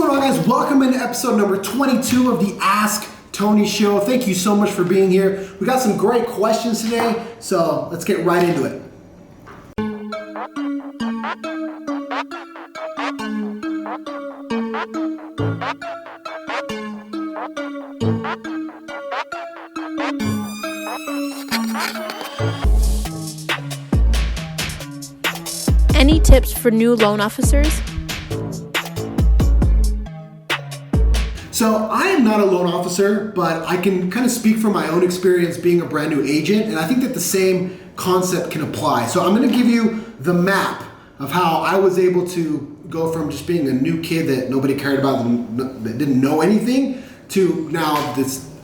going on, guys? Welcome into episode number 22 of the Ask Tony Show. Thank you so much for being here. We got some great questions today, so let's get right into it. Any tips for new loan officers? So I am not a loan officer, but I can kind of speak from my own experience being a brand new agent, and I think that the same concept can apply. So I'm going to give you the map of how I was able to go from just being a new kid that nobody cared about, that didn't know anything, to now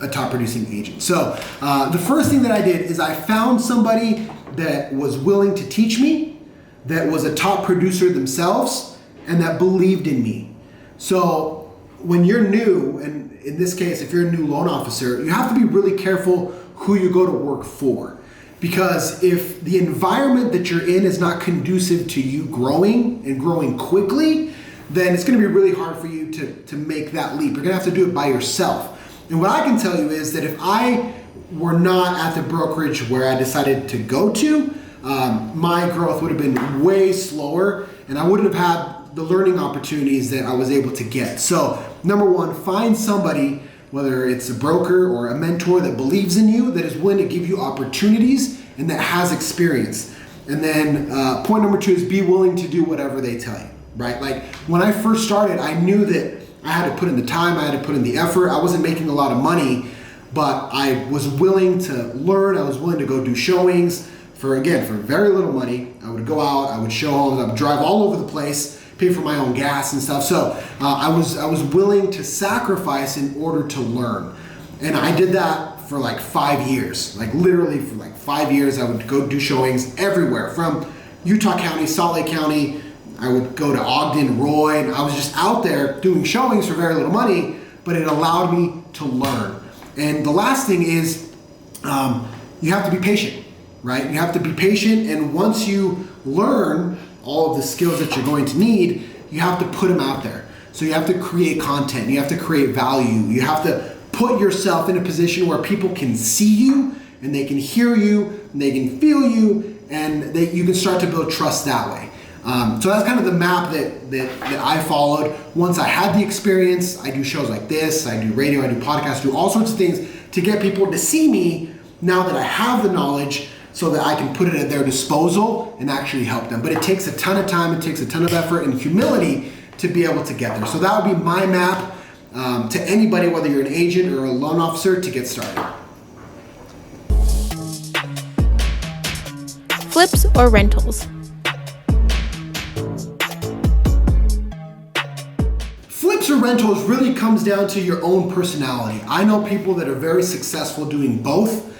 a top producing agent. So the first thing that I did is I found somebody that was willing to teach me, that was a top producer themselves, and that believed in me. So when you're new, and in this case, if you're a new loan officer, you have to be really careful who you go to work for. Because if the environment that you're in is not conducive to you growing and growing quickly, then it's gonna be really hard for you to make that leap. You're gonna have to do it by yourself. And what I can tell you is that if I were not at the brokerage where I decided to go to, my growth would have been way slower, and I wouldn't have had the learning opportunities that I was able to get. So number one, find somebody, whether it's a broker or a mentor, that believes in you, that is willing to give you opportunities, and that has experience. And then point number two is be willing to do whatever they tell you, right? Like when I first started, I knew that I had to put in the time, I had to put in the effort. I wasn't making a lot of money, but I was willing to learn. I was willing to go do showings for very little money. I would go out, I would show homes, I would drive all over the place, pay for my own gas and stuff. So I was willing to sacrifice in order to learn. And I did that for like 5 years. Like literally for like 5 years, I would go do showings everywhere, from Utah County, Salt Lake County. I would go to Ogden, Roy, and I was just out there doing showings for very little money, but it allowed me to learn. And the last thing is you have to be patient. Right? You have to be patient, and once you learn all of the skills that you're going to need, you have to put them out there. So you have to create content, you have to create value, you have to put yourself in a position where people can see you, and they can hear you, and they can feel you, and you can start to build trust that way. So that's kind of the map that I followed. Once I had the experience, I do shows like this, I do radio, I do podcasts, do all sorts of things to get people to see me now that I have the knowledge, so that I can put it at their disposal and actually help them. But it takes a ton of time, it takes a ton of effort and humility to be able to get there. So that would be my map to anybody, whether you're an agent or a loan officer, to get started. Flips or rentals? Flips or rentals really comes down to your own personality. I know people that are very successful doing both.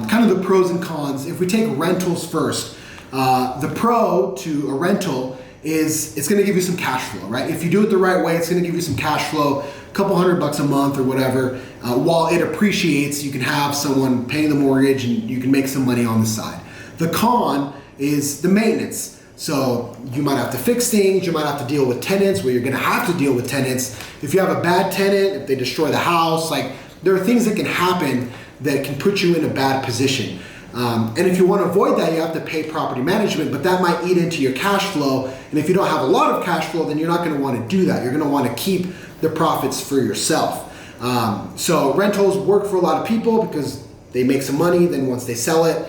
Kind of the pros and cons. If we take rentals first, the pro to a rental is it's going to give you some cash flow, right? If you do it the right way, it's going to give you some cash flow, a couple $100 a month or whatever. While it appreciates, you can have someone paying the mortgage and you can make some money on the side. The con is the maintenance. So you might have to fix things, you might have to deal with tenants, where you're going to have to deal with tenants. If you have a bad tenant, if they destroy the house, like there are things that can happen that can put you in a bad position. And if you want to avoid that, you have to pay property management, but that might eat into your cash flow. And if you don't have a lot of cash flow, then you're not going to want to do that. You're going to want to keep the profits for yourself. So rentals work for a lot of people because they make some money. Then once they sell it,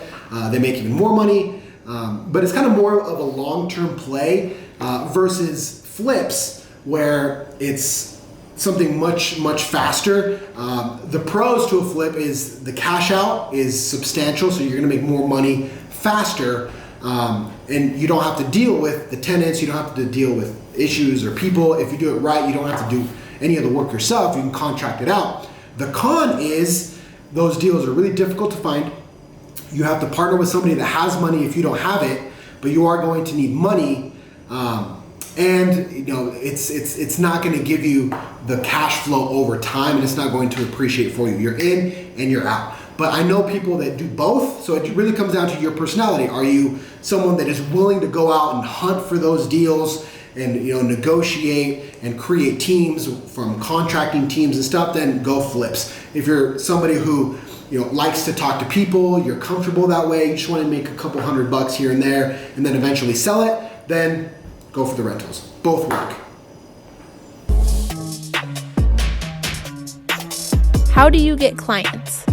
they make even more money. But it's kind of more of a long-term play versus flips, where it's something much faster. The pros to a flip is the cash out is substantial, so you're gonna make more money faster, and you don't have to deal with the tenants, you don't have to deal with issues or people. If you do it right, you don't have to do any of the work yourself, you can contract it out. The con is those deals are really difficult to find. You have to partner with somebody that has money if you don't have it, but you are going to need money. And you know, it's not going to give you the cash flow over time, and it's not going to appreciate for you. You're in and you're out. But I know people that do both, so it really comes down to your personality. Are you someone that is willing to go out and hunt for those deals and negotiate and create teams from contracting teams and stuff, then go flips. If you're somebody who likes to talk to people, you're comfortable that way, you just want to make a couple $100 here and there and then eventually sell it, then go for the rentals. Both work. How do you get clients?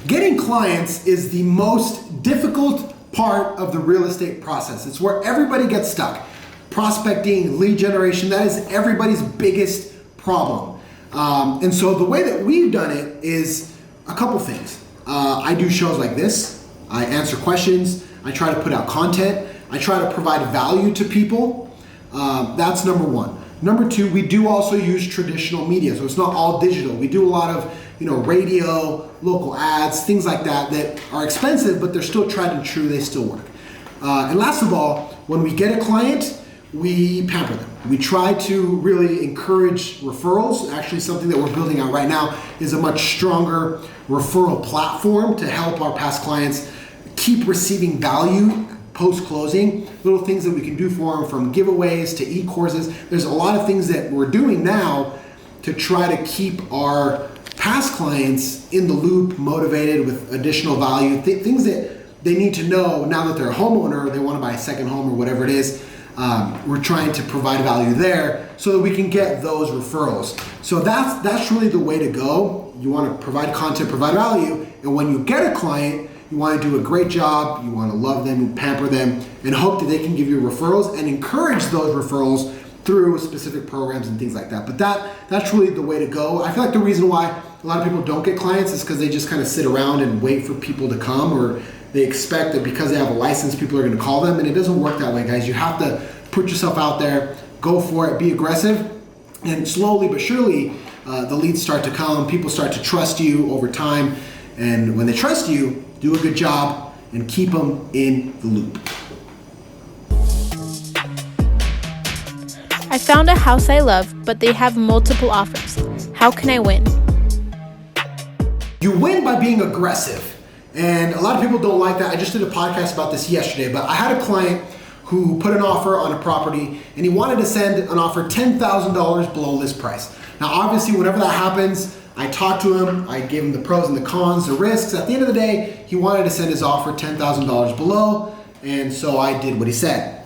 Getting clients is the most difficult part of the real estate process. It's where everybody gets stuck. Prospecting, lead generation, that is everybody's biggest problem. And so the way that we've done it is a couple things. I do shows like this. I answer questions. I try to put out content. I try to provide value to people. That's number one. Number two, we do also use traditional media, so it's not all digital. We do a lot of radio, local ads, things like that are expensive, but they're still tried and true. They still work. And last of all, when we get a client, we pamper them. We try to really encourage referrals. Actually, something that we're building out right now is a much stronger referral platform to help our past clients keep receiving value post-closing. Little things that we can do for them, from giveaways to e-courses. There's a lot of things that we're doing now to try to keep our past clients in the loop, motivated with additional value, things that they need to know now that they're a homeowner, they want to buy a second home or whatever it is. We're trying to provide value there so that we can get those referrals. So that's really the way to go. You want to provide content, provide value, and when you get a client, you want to do a great job, you want to love them, pamper them, and hope that they can give you referrals and encourage those referrals through specific programs and things like that. But that's really the way to go. I feel like the reason why a lot of people don't get clients is because they just kind of sit around and wait for people to come, or they expect that because they have a license, people are going to call them, and it doesn't work that way, guys. You have to put yourself out there, go for it, be aggressive, and slowly but surely the leads start to come. People start to trust you over time, and when they trust you, do a good job and keep them in the loop. I found a house I love, but they have multiple offers. How can I win? You win by being aggressive. And a lot of people don't like that. I just did a podcast about this yesterday, but I had a client who put an offer on a property and he wanted to send an offer $10,000 below list price. Now, obviously, whenever that happens, I talked to him, I gave him the pros and the cons, the risks. At the end of the day, he wanted to send his offer $10,000 below, and so I did what he said.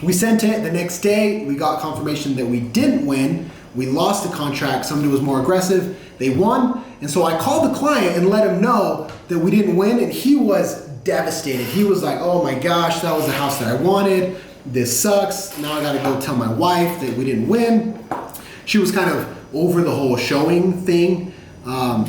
We sent it. The next day, we got confirmation that we didn't win. We lost the contract. Somebody was more aggressive. They won. And so I called the client and let him know that we didn't win, and he was devastated. He was like, oh my gosh, that was the house that I wanted. This sucks. Now I got to go tell my wife that we didn't win. She was kind of over the whole showing thing.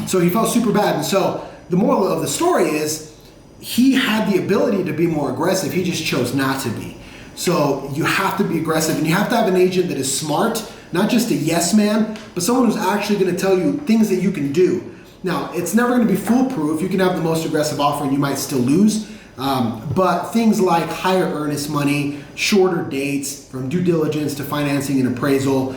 So he felt super bad. And so the moral of the story is he had the ability to be more aggressive. He just chose not to be. So you have to be aggressive, and you have to have an agent that is smart, not just a yes man, but someone who's actually going to tell you things that you can do. Now, it's never going to be foolproof. You can have the most aggressive offer and you might still lose. But things like higher earnest money, shorter dates, from due diligence to financing and appraisal,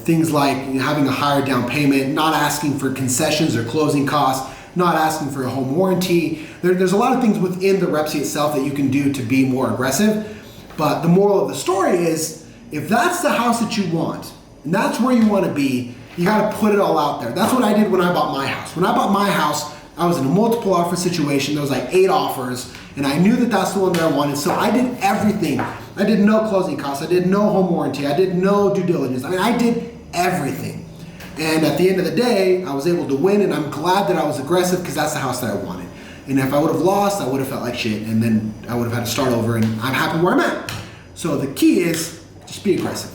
things like having a higher down payment, not asking for concessions or closing costs, not asking for a home warranty. There's a lot of things within the REPC itself that you can do to be more aggressive. But the moral of the story is, if that's the house that you want, and that's where you want to be, you got to put it all out there. That's what I did when I bought my house. When I bought my house, I was in a multiple offer situation. There was like 8 offers, and I knew that that's the one that I wanted. So I did everything. I did no closing costs. I did no home warranty. I did no due diligence. I mean, I did everything. And at the end of the day, I was able to win, and I'm glad that I was aggressive because that's the house that I wanted. And if I would have lost, I would have felt like shit, and then I would have had to start over, and I'm happy where I'm at. So the key is just be aggressive.